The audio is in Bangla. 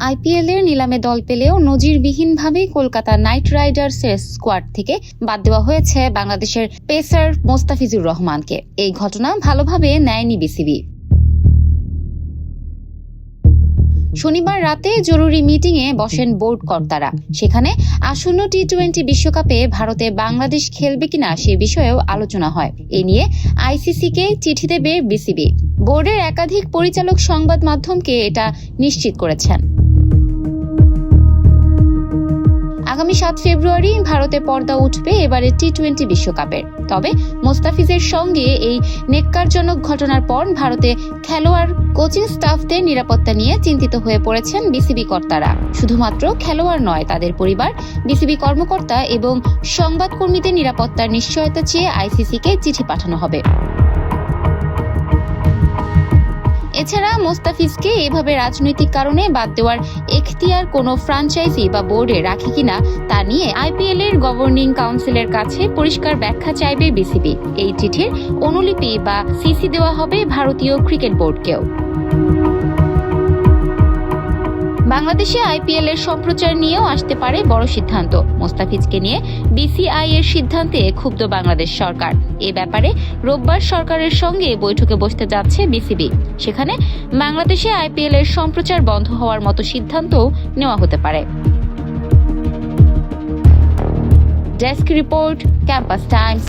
আইপিএল এর নিলামে দল পেলেও নজিরবিহীনভাবে কলকাতা নাইট রাইডার্সের স্কোয়াড থেকে বাদ দেওয়া হয়েছে বাংলাদেশের পেসার মোস্তাফিজুর রহমানকে। এই ঘটনা ভালোভাবে নেয়নি বিসিবি। শনিবার রাতে জরুরি মিটিংয়ে বসেন বোর্ড কর্তারা। সেখানে আসন্ন টি-20 বিশ্বকাপে ভারতে বাংলাদেশ খেলবে কিনা সে বিষয়েও আলোচনা হয়। এ নিয়ে আইসিসিকে চিঠি দেবে বিসিবি। বোর্ডের একাধিক পরিচালক সংবাদ মাধ্যমকে এটা নিশ্চিত করেছেন। আগামী 7 ফেব্রুয়ারি ভারতে পর্দা উঠবে এবারে টি-20 বিশ্বকাপের। তবে মোস্তাফিজের সঙ্গে এই নেক্কারজনক ঘটনার পর ভারতে খেলোয়াড়, কোচিং স্টাফদের নিরাপত্তা নিয়ে চিন্তিত হয়ে পড়েছেন বিসিবি কর্তারা। শুধুমাত্র খেলোয়াড় নয়, তাদের পরিবার, বিসিবি কর্মকর্তা এবং সংবাদকর্মীদের নিরাপত্তার নিশ্চয়তা চেয়ে আইসিসিকে চিঠি পাঠানো হবে। এছাড়া মোস্তাফিজকে এভাবে রাজনৈতিক কারণে বাদ দেওয়ার এখতিয়ার কোনো ফ্র্যাঞ্চাইজি বা বোর্ডে রাখে কিনা তা নিয়ে আইপিএল এর গভর্নিং কাউন্সিলের কাছে পরিষ্কার ব্যাখ্যা চাইবে বিসিবি। এই চিঠির অনুলিপি বা সিসি দেওয়া হবে ভারতীয় ক্রিকেট বোর্ডকেও। বাংলাদেশে আইপিএল এর সম্প্রচার নিয়েও আসতে পারে বড় সিদ্ধান্ত। মোস্তাফিজকে নিয়ে বিসিআই এর সিদ্ধান্তে ক্ষুব্ধ বাংলাদেশ সরকার। এ ব্যাপারে রোববার সরকারের সঙ্গে বৈঠকে বসতে যাচ্ছে বিসিবি। সেখানে বাংলাদেশে আইপিএল এর সম্প্রচার বন্ধ হওয়ার মতো সিদ্ধান্তও নেওয়া হতে পারে। Desk report, campus Times.